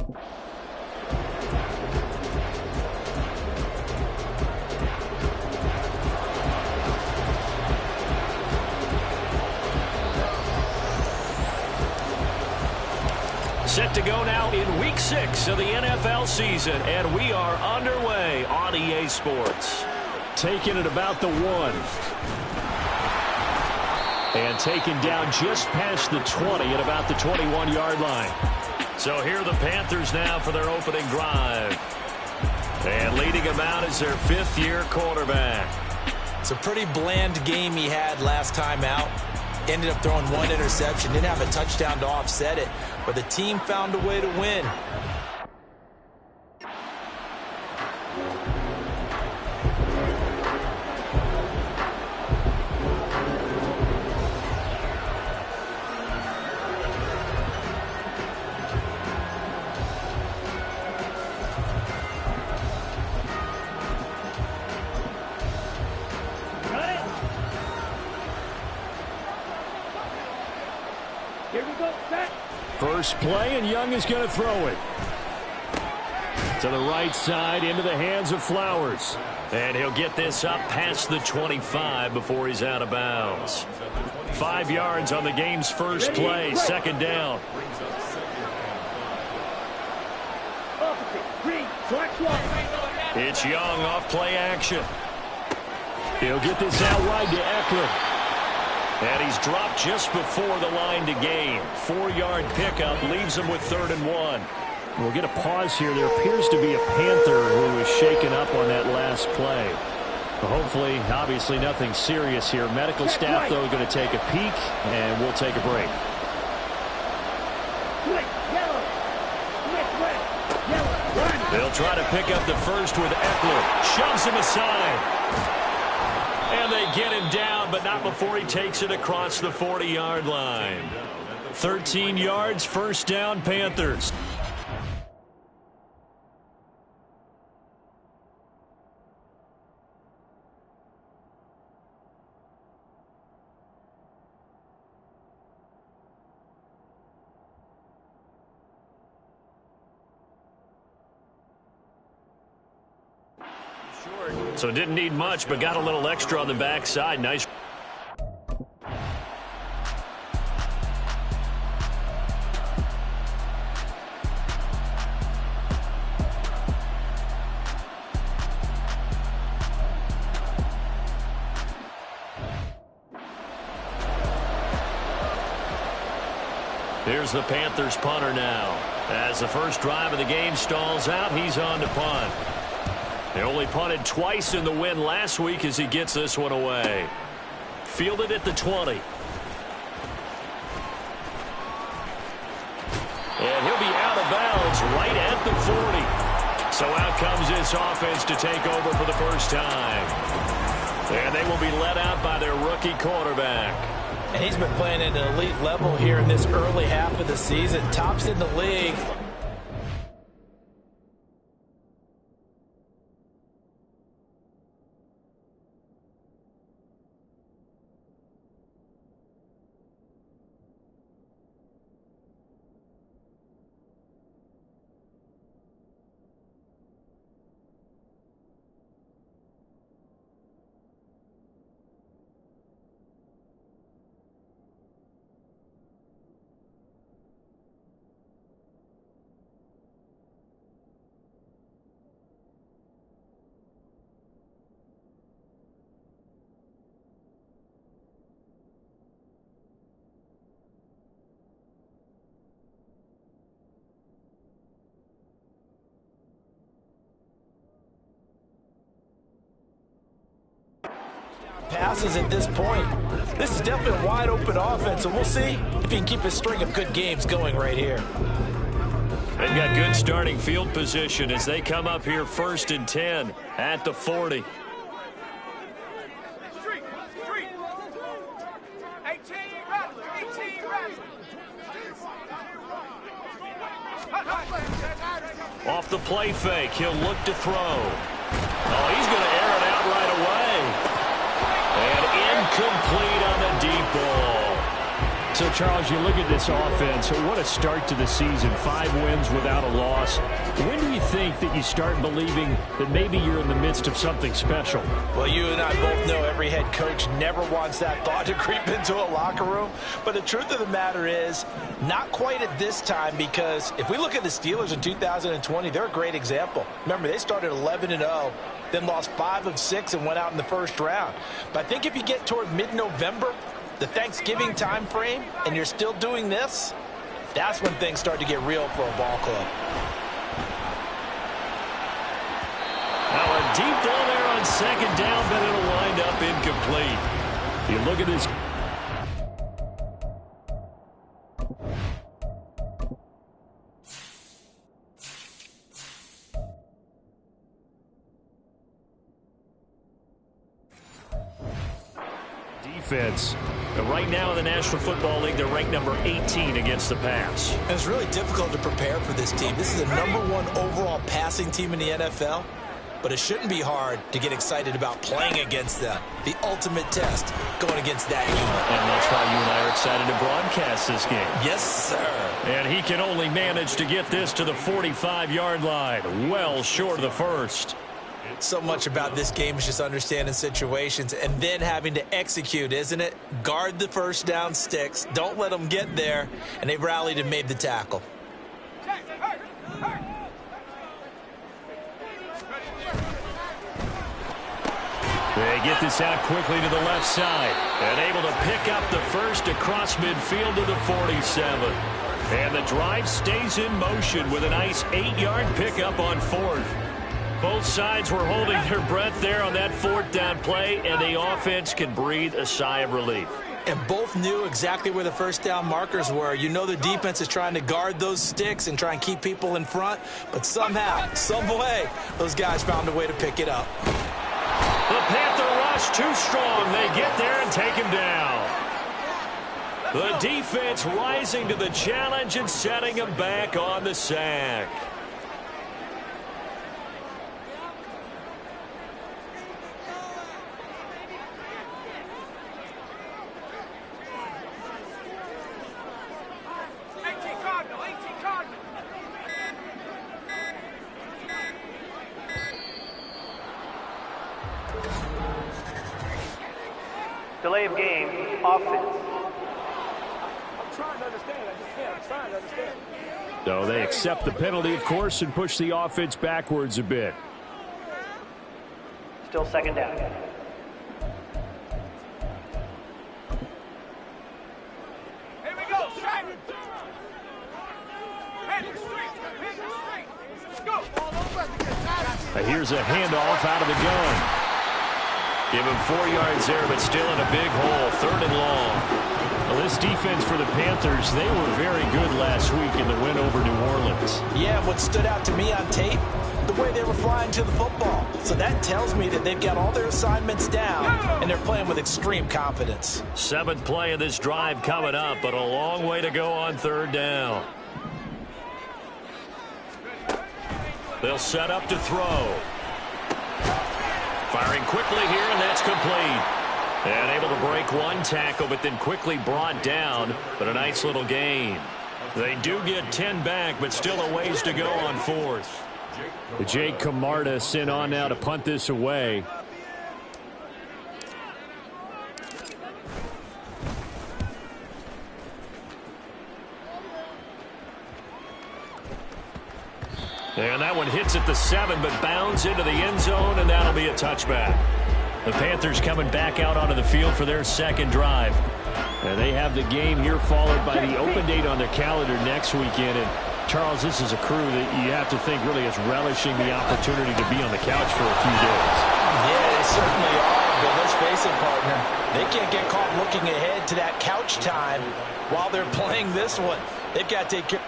Set to go now in Week 6 of the NFL season, and we are underway on EA Sports. Taking it about the 1. And taken down just past the 20 at about the 21-yard line. So here are the Panthers now for their opening drive. And leading them out is their 5th-year quarterback. It's a pretty bland game he had last time out. Ended up throwing 1 interception. Didn't have a touchdown to offset it. But the team found a way to win. First play, and Young is going to throw it. To the right side, into the hands of Flowers. And he'll get this up past the 25 before he's out of bounds. 5 yards on the game's first play, second down. It's Young off play action. He'll get this out wide to Eckler. And he's dropped just before the line to gain. 4-yard pickup leaves him with 3rd and 1. We'll get a pause here. There appears to be a Panther who was shaken up on that last play. Hopefully, obviously nothing serious here. Medical staff, though, going to take a peek, and we'll take a break. They'll try to pick up the first with Eckler. Shoves him aside. And they get him down, but not before he takes it across the 40-yard line. 13 yards, first down, Panthers. So didn't need much, but got a little extra on the backside. Nice. Here's the Panthers punter now. As the first drive of the game stalls out, he's on to punt. They only punted twice in the win last week as he gets this one away. Fielded at the 20. And he'll be out of bounds right at the 40. So out comes this offense to take over for the first time. And they will be let out by their rookie quarterback. And he's been playing at an elite level here in this early half of the season. Tops in the league. Passes at this point. This is definitely a wide open offense, and we'll see if he can keep a string of good games going right here. They've got good starting field position as they come up here 1st and 10 at the 40. Off the play fake, he'll look to throw. Oh, he's going to air it out right away. And incomplete on the deep ball. So Charles, you look at this offense, what a start to the season. 5 wins without a loss. When do you think that you start believing that maybe you're in the midst of something special? Well, you and I both know every head coach never wants that thought to creep into a locker room. But the truth of the matter is, not quite at this time, because if we look at the Steelers in 2020, they're a great example. Remember, they started 11-0, then lost 5 of 6 and went out in the first round. But I think if you get toward mid-November, the Thanksgiving time frame, and you're still doing this, that's when things start to get real for a ball club. Now a deep ball there on second down, but it'll wind up incomplete. You look at this. Defense. Right now in the National Football League, they're ranked number 18 against the pass. And it's really difficult to prepare for this team. This is the #1 overall passing team in the NFL, but it shouldn't be hard to get excited about playing against them. The ultimate test going against that unit. And that's why you and I are excited to broadcast this game. Yes, sir. And he can only manage to get this to the 45-yard line, well short of the first. So much about this game is just understanding situations and then having to execute, isn't it? Guard the first down sticks. Don't let them get there. And they rallied and made the tackle. They get this out quickly to the left side. And able to pick up the first across midfield to the 47. And the drive stays in motion with a nice 8-yard pickup on 4th. Both sides were holding their breath there on that 4th down play, and the offense can breathe a sigh of relief. And both knew exactly where the first down markers were. You know the defense is trying to guard those sticks and try and keep people in front, but somehow, some way, those guys found a way to pick it up. The Panther rush too strong. They get there and take him down. The defense rising to the challenge and setting him back on the sack. Delay of game, offense. I'm trying to understand. I just can't. I'm trying to understand. So they accept the penalty, of course, and push the offense backwards a bit. Still second down. Here we go. Straight. Let's go. Here's a handoff out of the gun. Give him 4 yards there, but still in a big hole. 3rd and long. Well, this defense for the Panthers, they were very good last week in the win over New Orleans. Yeah, what stood out to me on tape, the way they were flying to the football. So that tells me that they've got all their assignments down, and they're playing with extreme confidence. 7th play of this drive coming up, but a long way to go on 3rd down. They'll set up to throw. Firing quickly here, and that's complete. And able to break one tackle, but then quickly brought down. But a nice little gain. They do get 10 back, but still a ways to go on 4th. Jake Camarda sent on now to punt this away. And that one hits at the 7, but bounds into the end zone, and that'll be a touchback. The Panthers coming back out onto the field for their 2nd drive. And they have the game here followed by the open date on their calendar next weekend. And Charles, this is a crew that you have to think really is relishing the opportunity to be on the couch for a few days. Yeah, they certainly are, but let's face it, partner. They can't get caught looking ahead to that couch time while they're playing this one. They've got to take care.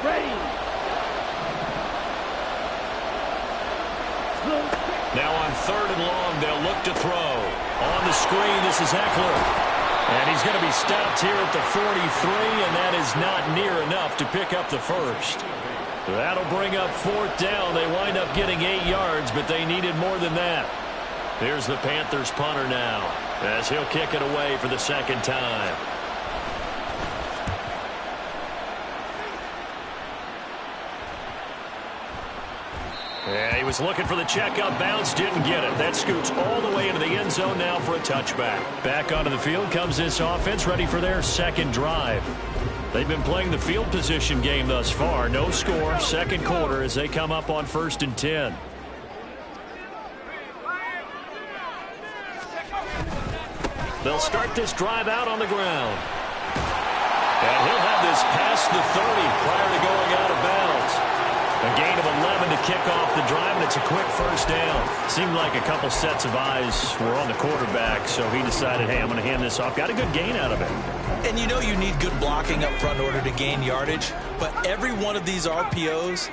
Ready. throw. On the screen, this is Eckler. And he's going to be stopped here at the 43, and that is not near enough to pick up the first. That'll bring up 4th down. They wind up getting 8 yards, but they needed more than that. Here's the Panthers punter now, as he'll kick it away for the 2nd time. Yeah, he was looking for the checkup bounce, didn't get it. That scoots all the way into the end zone now for a touchback. Back onto the field comes this offense, ready for their 2nd drive. They've been playing the field position game thus far. No score, 2nd quarter as they come up on 1st and 10. They'll start this drive out on the ground. And he'll have this past the 30 prior to going out of bounds. A gain of 11 to kick off the drive, and it's a quick 1st down. Seemed like a couple sets of eyes were on the quarterback, so he decided, hey, I'm going to hand this off. Got a good gain out of it. And you know you need good blocking up front in order to gain yardage, but every one of these RPOs,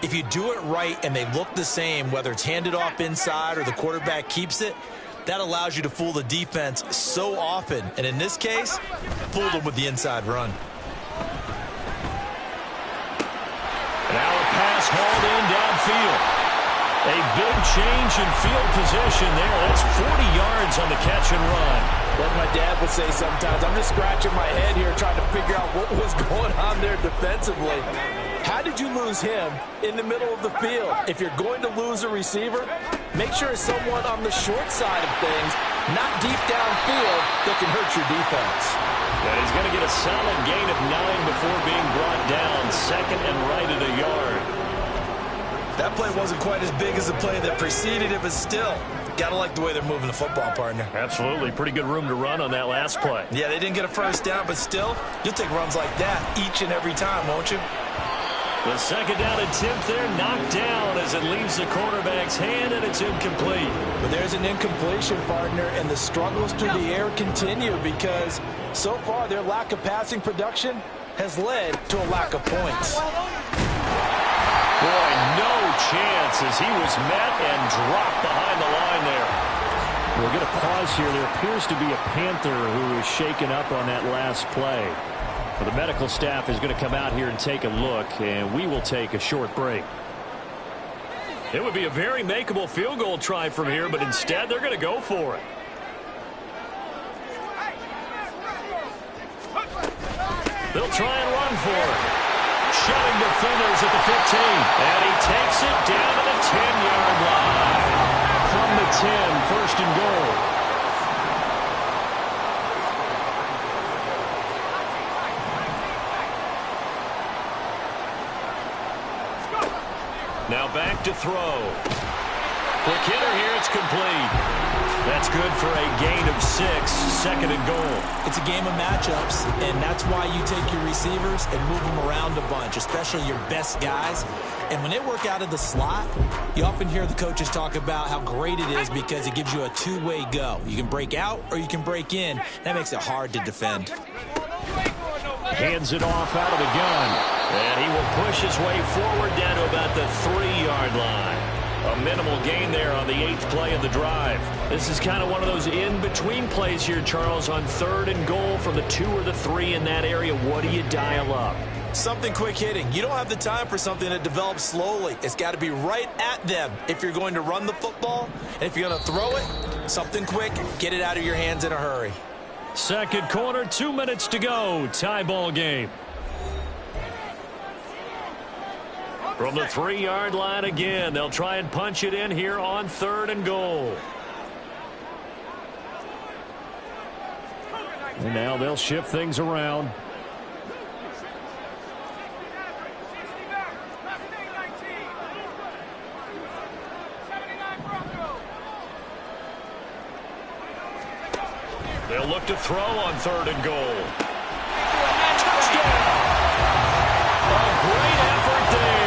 if you do it right and they look the same, whether it's handed off inside or the quarterback keeps it, that allows you to fool the defense so often. And in this case, fooled them with the inside run. Now a pass hauled in downfield. A big change in field position there. That's 40 yards on the catch and run. Like my dad would say sometimes, I'm just scratching my head here trying to figure out what was going on there defensively. How did you lose him in the middle of the field? If you're going to lose a receiver, make sure it's someone on the short side of things, not deep downfield, that can hurt your defense. And he's going to get a solid gain of 9 before being brought down, 2nd and right at a yard. That play wasn't quite as big as the play that preceded it, but still, gotta like the way they're moving the football, partner. Absolutely. Pretty good room to run on that last play. Yeah, they didn't get a 1st down, but still, you'll take runs like that each and every time, won't you? The 2nd down attempt there knocked down as it leaves the quarterback's hand, and it's incomplete. But there's an incompletion, partner, and the struggles through the air continue because so far their lack of passing production has led to a lack of points. Boy, no chance as he was met and dropped behind the line there. We'll get a pause here. There appears to be a Panther who is shaken up on that last play. Well, the medical staff is going to come out here and take a look, and we will take a short break. It would be a very makeable field goal try from here, but instead they're going to go for it. They'll try and run for it. Shoving defenders at the 15. And he takes it down to the 10-yard line. From the 10, 1st and goal. Now back to throw. Quick hitter here, it's complete. That's good for a gain of 6, 2nd and goal. It's a game of matchups, and that's why you take your receivers and move them around a bunch, especially your best guys. And when they work out of the slot, you often hear the coaches talk about how great it is because it gives you a two-way go. You can break out or you can break in. That makes it hard to defend. Hands it off out of the gun. And he will push his way forward down to about the 3-yard line. A minimal gain there on the 8th play of the drive. This is kind of one of those in-between plays here, Charles, on 3rd and goal from the 2 or the 3 in that area. What do you dial up? Something quick hitting. You don't have the time for something that develops slowly. It's got to be right at them if you're going to run the football. And if you're going to throw it, something quick, get it out of your hands in a hurry. 2nd quarter, 2 minutes to go. Tie ball game. From the 3-yard line again, they'll try and punch it in here on 3rd and goal. And now they'll shift things around. They'll look to throw on 3rd and goal. Touchdown! A great effort there.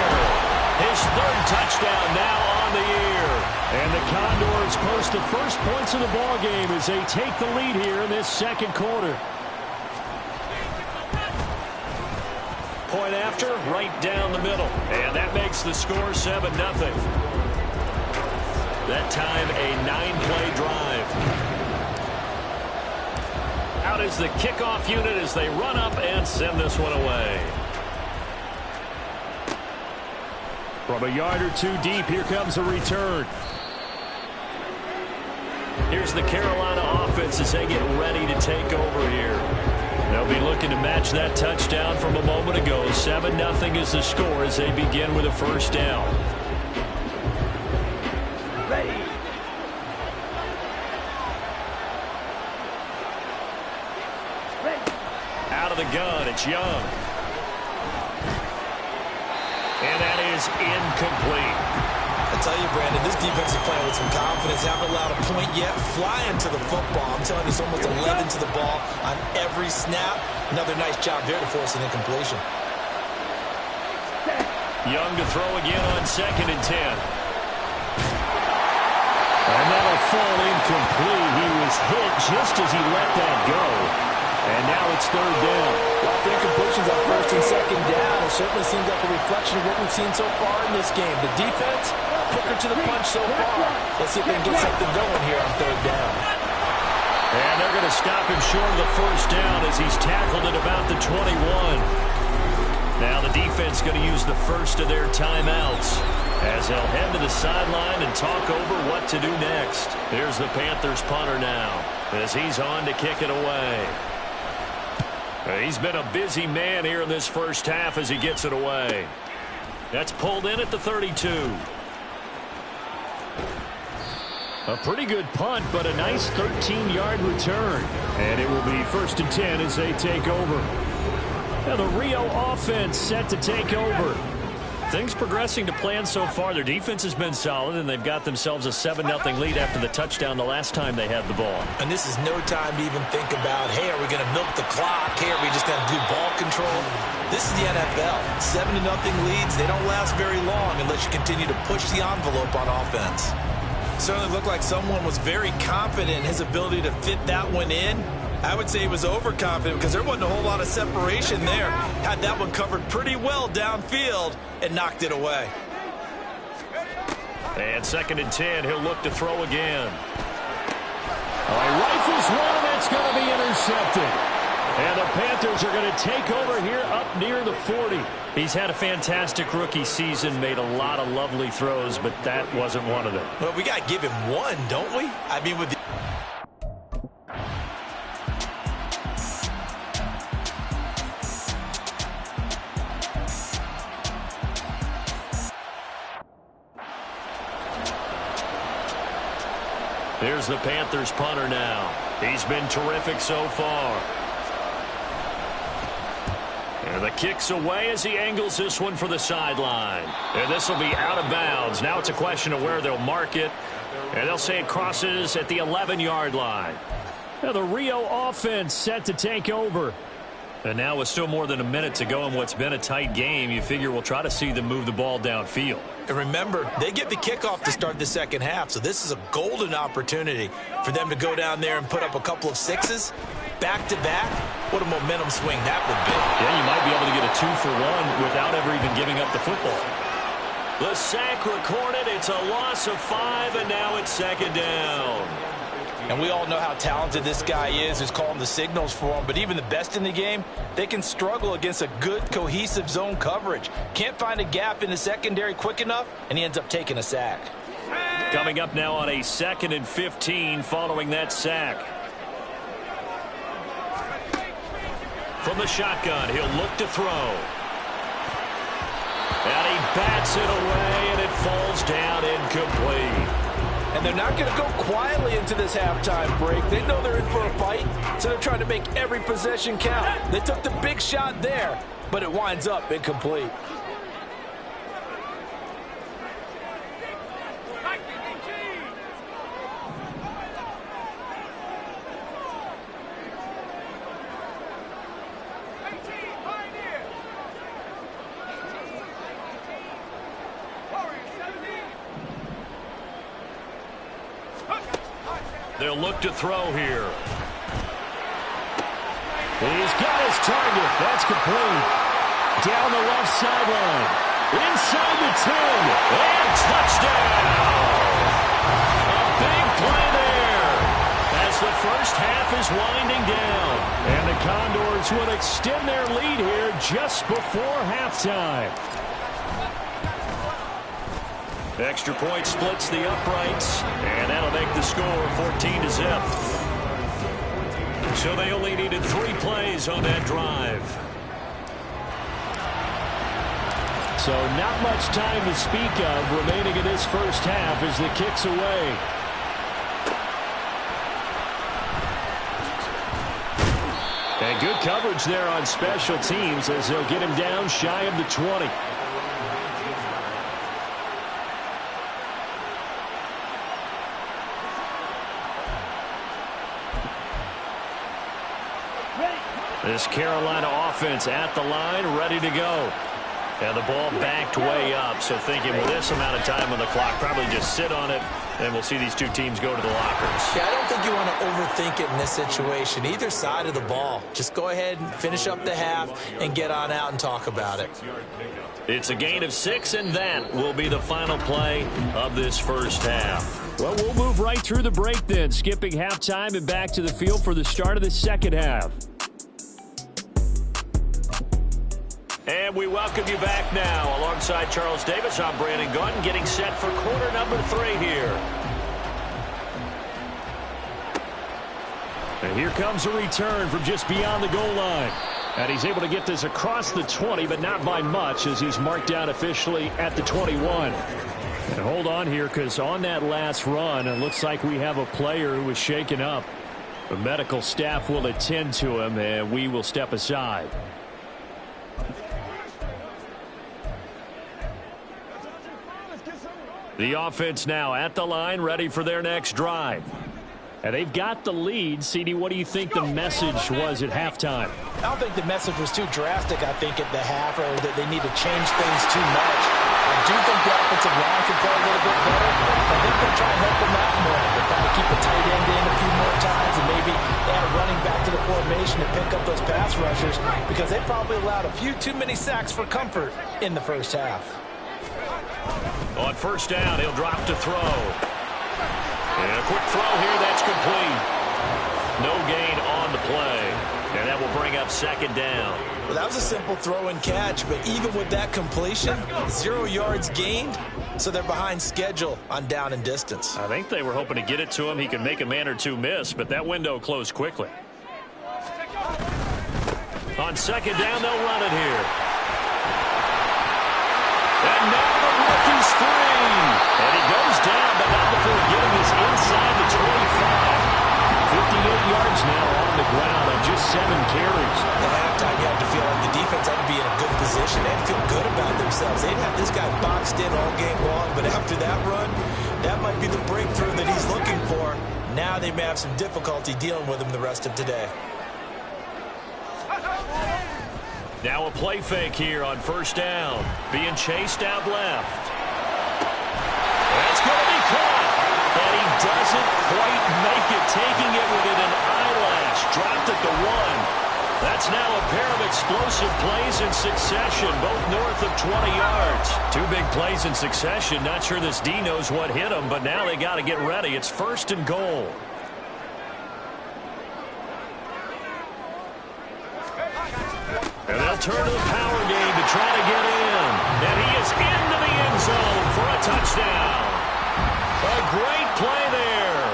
His 3rd touchdown now on the year. And the Condors post the first points of the ball game as they take the lead here in this 2nd quarter. Point after, right down the middle. And that makes the score 7-0. That time a 9-play drive. Out is the kickoff unit as they run up and send this one away. From a yard or two deep, here comes a return. Here's the Carolina offense as they get ready to take over here. They'll be looking to match that touchdown from a moment ago. 7-0 is the score as they begin with a first down. Ready. Out of the gun, it's Young. And that is incomplete. I tell you, Brandon, this defense is playing with some confidence. Haven't allowed a point yet. Flying to the football. I'm telling you, it's almost 11 to the ball on every snap. Another nice job there to force an incompletion. Young to throw again on 2nd and 10. And that'll fall incomplete. He was hit just as he let that go. And now it's 3rd down. Well, the incompletions on 1st and 2nd down. It certainly seems like a reflection of what we've seen so far in this game. The defense, quicker to the punch so far. Let's see if they can get something going here on 3rd down. And they're going to stop him short of the first down as he's tackled at about the 21. Now the defense going to use the first of their timeouts as they'll head to the sideline and talk over what to do next. Here's the Panthers punter now as he's on to kick it away. He's been a busy man here in this first half as he gets it away. That's pulled in at the 32. A pretty good punt, but a nice 13-yard return. And it will be 1st and 10 as they take over. Now the Rio offense set to take over. Things progressing to plan so far. Their defense has been solid, and they've got themselves a 7-0 lead after the touchdown the last time they had the ball. And this is no time to even think about, hey, are we going to milk the clock? Hey, are we just going to do ball control? This is the NFL. 7-0 leads, they don't last very long unless you continue to push the envelope on offense. Certainly looked like someone was very confident in his ability to fit that one in. I would say he was overconfident because there wasn't a whole lot of separation there. Had that one covered pretty well downfield and knocked it away. And 2nd and 10, he'll look to throw again. He rifles one, and that's going to be intercepted. And the Panthers are going to take over here up near the 40. He's had a fantastic rookie season, made a lot of lovely throws, but that wasn't one of them. Well, we got to give him one, don't we? I mean, with the Here's the Panthers punter now. He's been terrific so far. And the kick's away as he angles this one for the sideline. And this will be out of bounds. Now it's a question of where they'll mark it. And they'll say it crosses at the 11-yard line. Now the Rio offense set to take over. And now with still more than a minute to go in what's been a tight game, you figure we'll try to see them move the ball downfield. And remember, they get the kickoff to start the second half, so this is a golden opportunity for them to go down there and put up a couple of sixes back-to-back. What a momentum swing that would be. Yeah, you might be able to get a 2-for-1 without ever even giving up the football. The sack recorded. It's a loss of 5, and now it's 2nd down. And we all know how talented this guy is who's calling the signals for him. But even the best in the game, they can struggle against a good, cohesive zone coverage. Can't find a gap in the secondary quick enough, and he ends up taking a sack. Coming up now on a 2nd and 15 following that sack. From the shotgun, he'll look to throw. And he bats it away, and it falls down incomplete. And they're not going to go quietly into this halftime break. They know they're in for a fight, so they're trying to make every possession count. They took the big shot there, but it winds up incomplete. They'll look to throw here. He's got his target. That's complete. Down the left sideline. Inside the 10. And touchdown. first half is winding down. And the Condors will extend their lead here just before halftime. Extra point splits the uprights, and that'll make the score 14-0. So they only needed 3 plays on that drive. So not much time to speak of remaining in this first half as the kick's away. And good coverage there on special teams as they'll get him down shy of the 20. This Carolina offense at the line, ready to go. And the ball backed way up, so thinking, well, this amount of time on the clock, probably just sit on it, and we'll see these two teams go to the lockers. Yeah, I don't think you want to overthink it in this situation. Either side of the ball. Just go ahead and finish up the half and get on out and talk about it. It's a gain of 6, and that will be the final play of this first half. Well, we'll move right through the break then, skipping halftime and back to the field for the start of the second half. And we welcome you back now. Alongside Charles Davis, I'm Brandon Gunn, getting set for quarter number 3 here. And here comes a return from just beyond the goal line. And he's able to get this across the 20, but not by much as he's marked down officially at the 21. And hold on here, because on that last run, it looks like we have a player who was shaken up. The medical staff will attend to him, and we will step aside. The offense now at the line, ready for their next drive. And they've got the lead. CD, what do you think the message was at halftime? I don't think the message was too drastic, I think, at the half, or that they need to change things too much. I do think the offensive line can play a little bit better. I think they'll try and help them out more. They'll try to keep a tight end in a few more times and maybe add a running back to the formation to pick up those pass rushers, because they probably allowed a few too many sacks for comfort in the first half. On first down, he'll drop to throw. And a quick throw here, that's complete. No gain on the play. And that will bring up second down. Well, that was a simple throw and catch, but even with that completion, 0 yards gained, so they're behind schedule on down and distance. I think they were hoping to get it to him. He could make a man or two miss, but that window closed quickly. On second down, they'll run it here. And now the rookie's free. And he goes down, but not before getting this inside the 25. 58 yards now on the ground on just 7 carries. At halftime, you have to feel like the defense had to be in a good position. They had to feel good about themselves. They'd had this guy boxed in all game long, but after that run, that might be the breakthrough that he's looking for. Now they may have some difficulty dealing with him the rest of today. Now a play fake here on first down. Being chased out left. That's going to be caught. And he doesn't quite make it, taking it within an eyelash. Dropped at the 1. That's now a pair of explosive plays in succession, both north of 20 yards. 2 big plays in succession. Not sure this D knows what hit him, but now they got to get ready. It's first and goal. And they'll turn to the power game to try to get in. And he is into the end zone for a touchdown. A great play there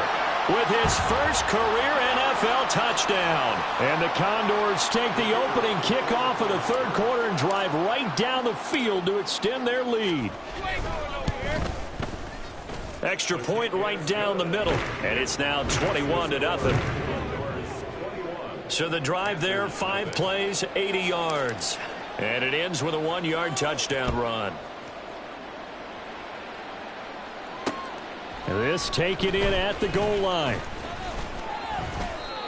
with his first career NFL touchdown. And the Condors take the opening kickoff of the third quarter and drive right down the field to extend their lead. Extra point right down the middle. And it's now 21-0. So the drive there, 5 plays, 80 yards. And it ends with a 1-yard touchdown run. And this taken in at the goal line.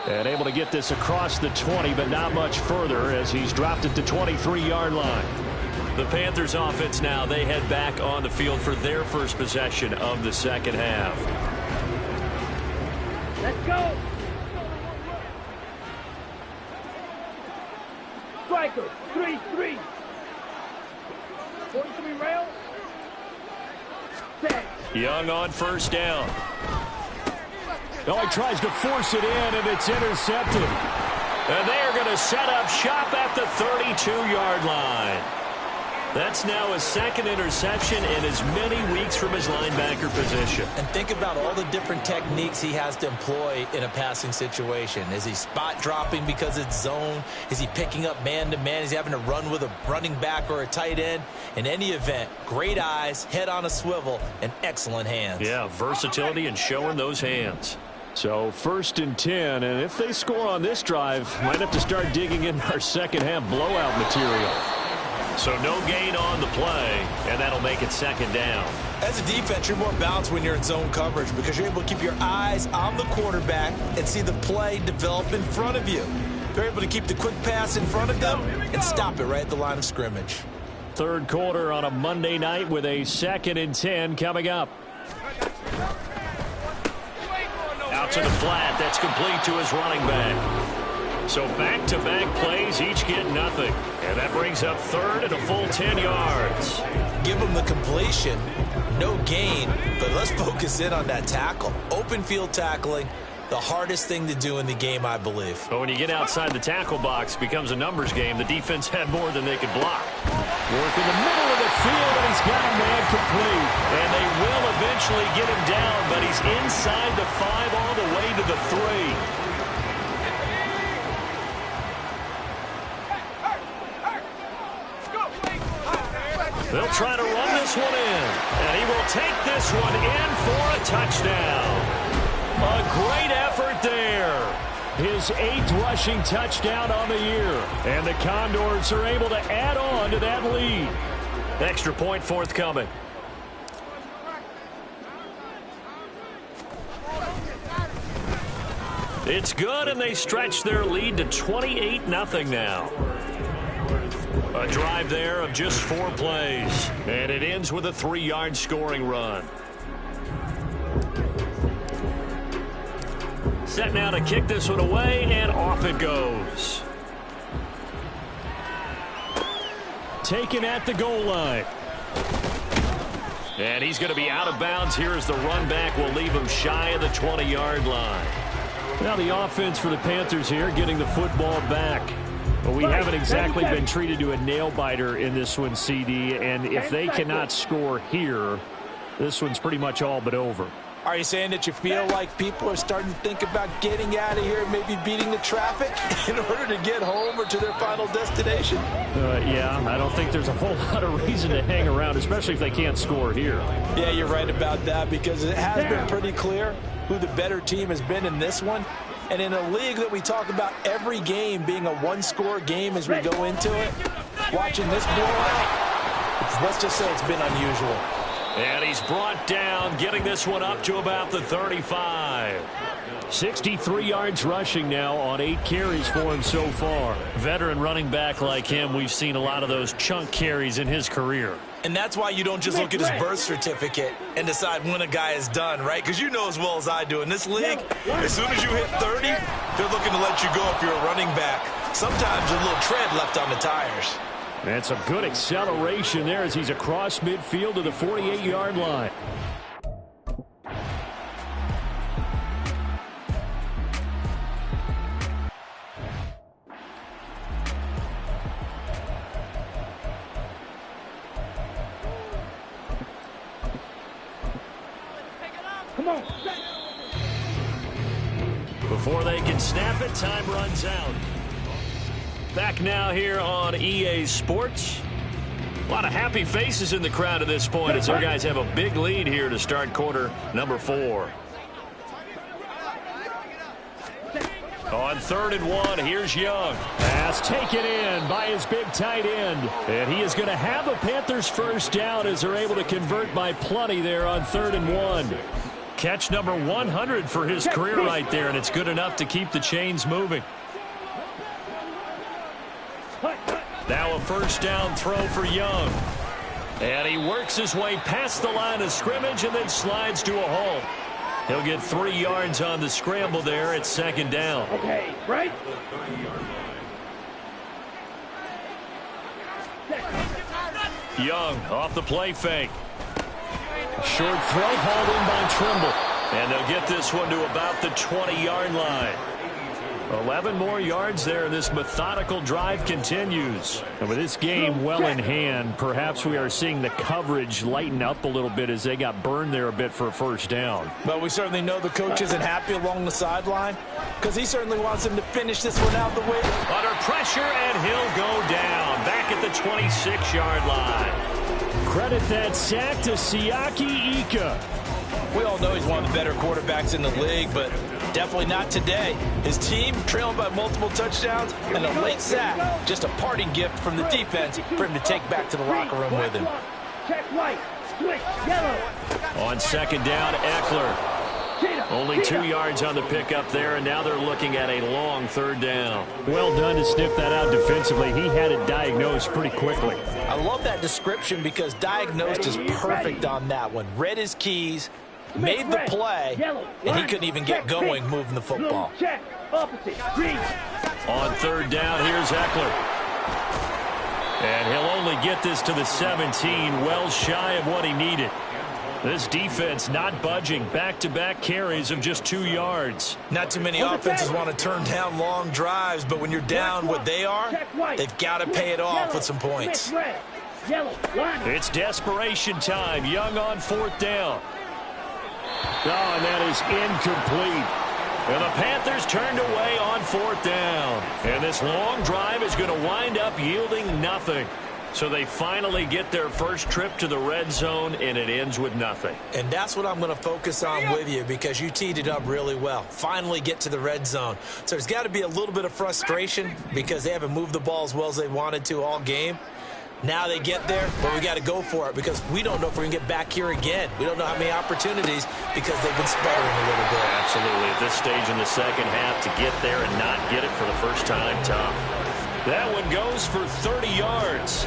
And able to get this across the 20, but not much further as he's dropped at the 23-yard line. The Panthers offense now, they head back on the field for their first possession of the second half. Let's go. Striker, 3-3. 43 rail. Set. Young on first down. Oh, he tries to force it in, and it's intercepted. And they are going to set up shop at the 32-yard line. That's now his second interception in as many weeks from his linebacker position. And think about all the different techniques he has to employ in a passing situation. Is he spot dropping because it's zone? Is he picking up man-to-man? Is he having to run with a running back or a tight end? In any event, great eyes, head on a swivel, and excellent hands. Yeah, versatility and showing those hands. So 1st and 10, and if they score on this drive, might have to start digging in our second half blowout material. So no gain on the play, and that'll make it 2nd down. As a defense, you're more balanced when you're in zone coverage because you're able to keep your eyes on the quarterback and see the play develop in front of you. They're able to keep the quick pass in front of them and stop it right at the line of scrimmage. 3rd quarter on a Monday night with a 2nd and 10 coming up. Out to the flat. That's complete to his running back. So back-to-back plays, each get nothing. And that brings up 3rd and a full 10 yards. Give him the completion, no gain, but let's focus in on that tackle. Open field tackling, the hardest thing to do in the game, I believe. But when you get outside the tackle box, it becomes a numbers game. The defense had more than they could block. Work in the middle of the field, and he's got a man complete. And they will eventually get him down, but he's inside the 5 all the way to the 3. They'll try to run this one in, and he will take this one in for a touchdown. A great effort there. His 8th rushing touchdown on the year, and the Condors are able to add on to that lead. Extra point forthcoming. It's good, and they stretch their lead to 28-0 now. A drive there of just 4 plays, and it ends with a 3-yard scoring run. Set now to kick this one away, and off it goes. Taken at the goal line. And he's going to be out of bounds here as the run back will leave him shy of the 20-yard line. Now the offense for the Panthers here getting the football back. But we haven't exactly been treated to a nail-biter in this one, CD. And if they cannot score here, this one's pretty much all but over. Are you saying that you feel like people are starting to think about getting out of here, maybe beating the traffic in order to get home or to their final destination? Yeah, I don't think there's a whole lot of reason to hang around, especially if they can't score here. Yeah, you're right about that because it has been pretty clear who the better team has been in this one. And in a league that we talk about every game being a one-score game as we go into it, watching this blowout, let's just say it's been unusual. And he's brought down, getting this one up to about the 35. 63 yards rushing now on 8 carries for him so far. Veteran running back like him, we've seen a lot of those chunk carries in his career. And that's why you don't just look at his birth certificate and decide when a guy is done, right? Because you know as well as I do, in this league, as soon as you hit 30, they're looking to let you go if you're a running back. Sometimes there's a little tread left on the tires. And some good acceleration there as he's across midfield to the 48-yard line. Come on. Before they can snap it, time runs out. Back now here on EA Sports. A lot of happy faces in the crowd at this point as our guys have a big lead here to start quarter number 4. On 3rd and 1, here's Young. Pass taken in by his big tight end. And he is going to have a Panthers first down as they're able to convert by plenty there on 3rd and 1. Catch number 100 for his career right there, and it's good enough to keep the chains moving. Now a first down throw for Young. And he works his way past the line of scrimmage and then slides to a halt. He'll get 3 yards on the scramble there at 2nd down. Okay, right? Young off the play fake. Short throw hauled in by Trimble. And they'll get this one to about the 20-yard line. 11 more yards there. This methodical drive continues. And with this game well in hand, perhaps we are seeing the coverage lighten up a little bit as they got burned there a bit for a first down. But we certainly know the coach isn't happy along the sideline because he certainly wants him to finish this one out the way. Under pressure, and he'll go down back at the 26-yard line. Credit that sack to Siaki Ika. We all know he's one of the better quarterbacks in the league, but definitely not today. His team trailing by multiple touchdowns and a late sack. Just a parting gift from the defense for him to take back to the locker room with him. Check white, switch, yellow. On second down, Eckler. Only 2 yards on the pickup there, and now they're looking at a long third down. Well done to sniff that out defensively. He had it diagnosed pretty quickly. I love that description because diagnosed is perfect on that one. Read his keys, made the play, and he couldn't even get going moving the football. Check, opposite, green. On third down, here's Eckler. And he'll only get this to the 17, well shy of what he needed. This defense not budging. Back-to-back carries of just 2 yards. Not too many offenses want to turn down long drives, but when you're down what they are, they've got to pay it off with some points. It's desperation time. Young on fourth down. Oh, and that is incomplete. And the Panthers turned away on fourth down. And this long drive is going to wind up yielding nothing. So they finally get their first trip to the red zone, and it ends with nothing. And that's what I'm going to focus on with you because you teed it up really well. Finally get to the red zone. So there's got to be a little bit of frustration because they haven't moved the ball as well as they wanted to all game. Now they get there, but we got to go for it because we don't know if we're going to get back here again. We don't know how many opportunities because they've been sputtering a little bit. Absolutely. At this stage in the second half, to get there and not get it for the first time, tough. That one goes for 30 yards.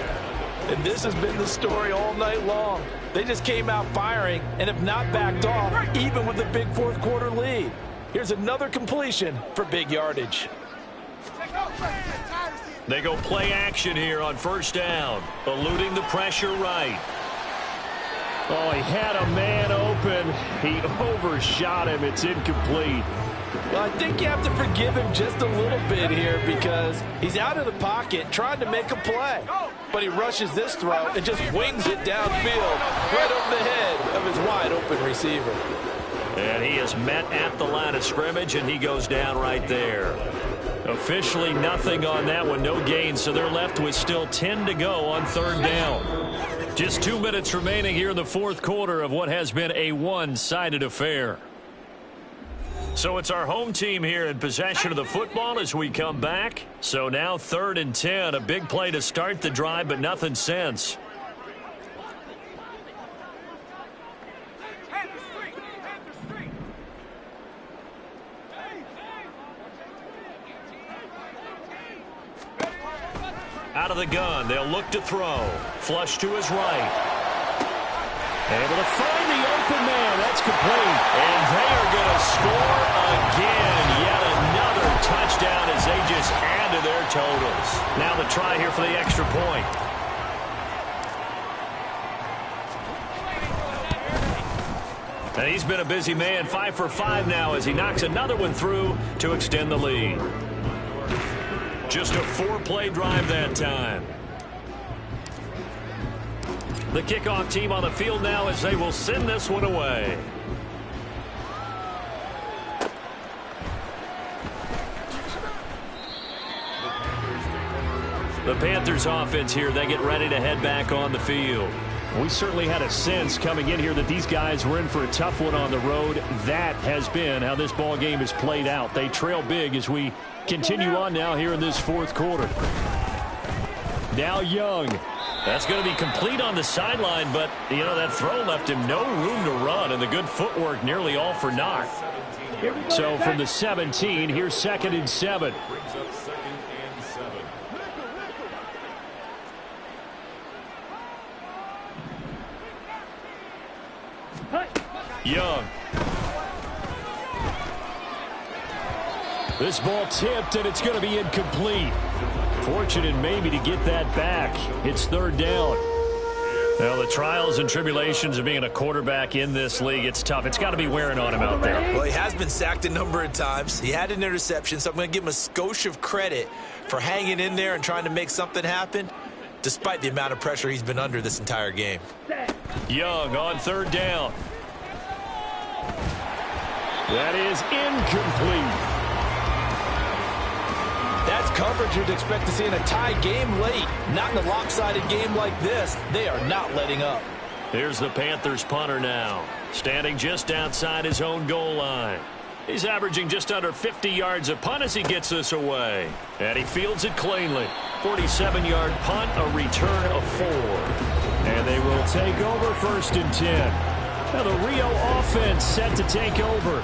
And this has been the story all night long. They just came out firing and have not backed off, even with the big fourth quarter lead. Here's another completion for big yardage. They go play action here on first down, eluding the pressure right. Oh, he had a man open. He overshot him. It's incomplete. Well, I think you have to forgive him just a little bit here because he's out of the pocket trying to make a play. But he rushes this throw and just wings it downfield right over the head of his wide-open receiver. And he is met at the line of scrimmage, and he goes down right there. Officially nothing on that one, no gain, so they're left with still 10 to go on third down. Just 2 minutes remaining here in the fourth quarter of what has been a one-sided affair. So it's our home team here in possession of the football as we come back. So now 3rd and 10, a big play to start the drive, but nothing since. Out of the gun, they'll look to throw. Flush to his right. Able to find the open man. That's complete. And they are going to score again. Yet another touchdown as they just add to their totals. Now the try here for the extra point. And he's been a busy man. 5 for 5 now as he knocks another one through to extend the lead. Just a 4-play drive that time. The kickoff team on the field now as they will send this one away. The Panthers offense here, they get ready to head back on the field. We certainly had a sense coming in here that these guys were in for a tough one on the road. That has been how this ball game has played out. They trail big as we continue on now here in this fourth quarter. Now Young. That's going to be complete on the sideline, but, you know, that throw left him no room to run, and the good footwork nearly all for naught. So from the 17, here's 2nd and 7. Young. This ball tipped, and it's going to be incomplete. Fortunate maybe to get that back. It's 3rd down. Well, the trials and tribulations of being a quarterback in this league, it's tough. It's got to be wearing on him out there. Well, he has been sacked a number of times. He had an interception, so I'm going to give him a skosh of credit for hanging in there and trying to make something happen, despite the amount of pressure he's been under this entire game. Young on third down. That is incomplete. That's coverage you'd expect to see in a tie game late. Not in a lopsided game like this. They are not letting up. Here's the Panthers punter now, standing just outside his own goal line. He's averaging just under 50 yards a punt as he gets this away. And he fields it cleanly. 47-yard punt, a return of 4. And they will take over 1st and 10. Now the Rio offense set to take over.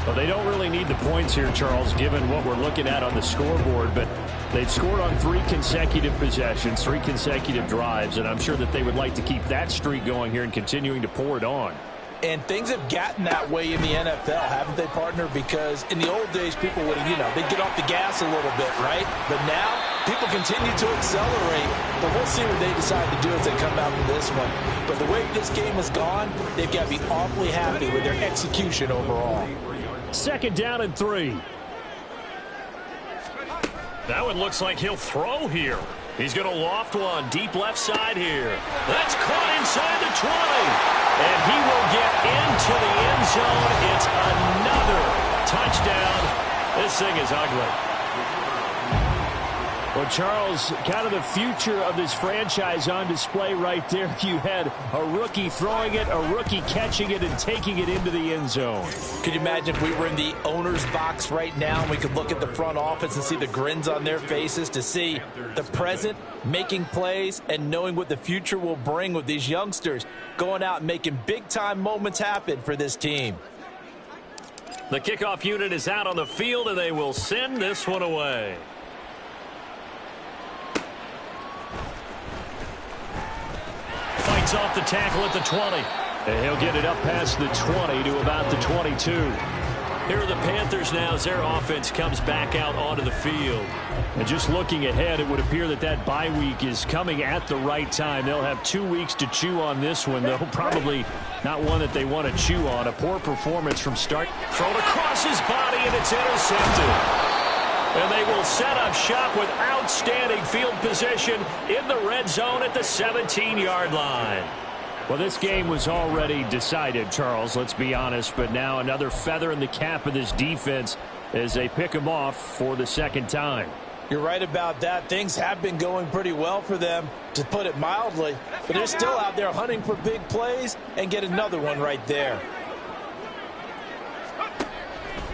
Well, they don't really need the points here, Charles, given what we're looking at on the scoreboard. But they've scored on 3 consecutive possessions, 3 consecutive drives. And I'm sure that they would like to keep that streak going here and continuing to pour it on. And things have gotten that way in the NFL, haven't they, partner? Because in the old days, people would, they'd get off the gas a little bit, right? But now, people continue to accelerate. But we'll see what they decide to do as they come out of this one. But the way this game has gone, they've got to be awfully happy with their execution overall. 2nd down and 3. That one looks like he'll throw here. He's going to loft one deep left side here. That's caught inside the 20. And he will get into the end zone. It's another touchdown. This thing is ugly. Well, Charles, kind of the future of this franchise on display right there. You had a rookie throwing it, a rookie catching it, and taking it into the end zone. Could you imagine if we were in the owner's box right now and we could look at the front office and see the grins on their faces, to see the present making plays and knowing what the future will bring with these youngsters going out and making big-time moments happen for this team. The kickoff unit is out on the field, and they will send this one away. Fights off the tackle at the 20. And he'll get it up past the 20 to about the 22. Here are the Panthers now as their offense comes back out onto the field. And just looking ahead, it would appear that that bye week is coming at the right time. They'll have 2 weeks to chew on this one, though probably not one that they want to chew on. A poor performance from start. Thrown across his body, and it's intercepted. And they will set up shop with outstanding field position in the red zone at the 17-yard line. Well, this game was already decided, Charles, let's be honest. But now another feather in the cap of this defense as they pick them off for the 2nd time. You're right about that. Things have been going pretty well for them, to put it mildly. But they're still out there hunting for big plays and get another one right there.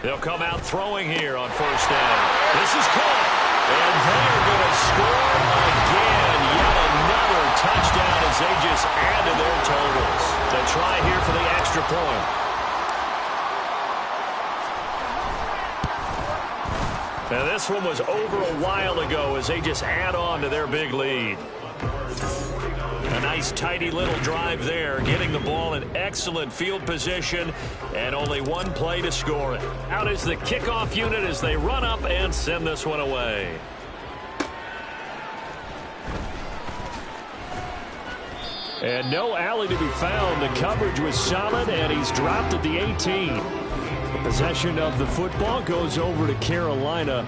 They'll come out throwing here on 1st down. This is caught. And they're going to score again. Yet another touchdown as they just add to their totals. The try here for the extra point. Now this one was over a while ago as they just add on to their big lead. A nice tidy little drive there, getting the ball in excellent field position, and only one play to score it. Out is the kickoff unit as they run up and send this one away. And no alley to be found. The coverage was solid, and he's dropped at the 18. The possession of the football goes over to Carolina.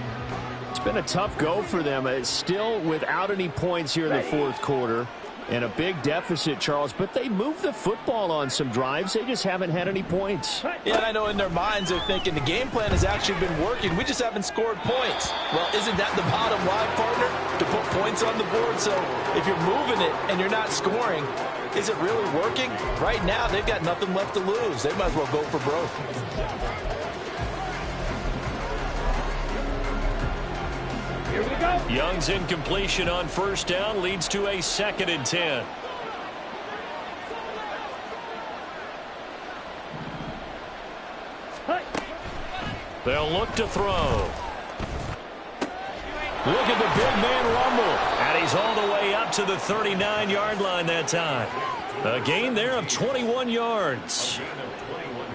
It's been a tough go for them. It's still without any points here in the 4th quarter. And a big deficit, Charles, but they moved the football on some drives. They just haven't had any points. Yeah, and I know in their minds they're thinking the game plan has actually been working. We just haven't scored points. Well, isn't that the bottom line, partner? To put points on the board. So if you're moving it and you're not scoring, is it really working? Right now, they've got nothing left to lose. They might as well go for broke. Here we go. Young's incompletion on 1st down leads to a 2nd and 10. They'll look to throw. Look at the big man rumble. And he's all the way up to the 39-yard line that time. A gain there of 21 yards.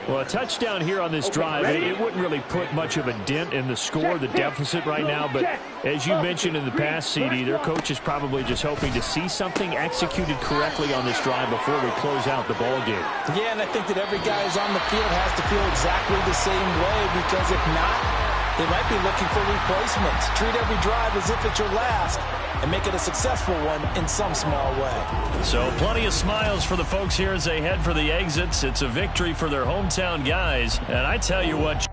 Well, a touchdown here on this drive, it wouldn't really put much of a dent in the score, the deficit right now. But as you mentioned in the past, CD, their coach is probably just hoping to see something executed correctly on this drive before we close out the ball game. Yeah, and I think that every guy who's on the field has to feel exactly the same way, because if not, they might be looking for replacements. Treat every drive as if it's your last and make it a successful one in some small way. So plenty of smiles for the folks here as they head for the exits. It's a victory for their hometown guys. And I tell you what,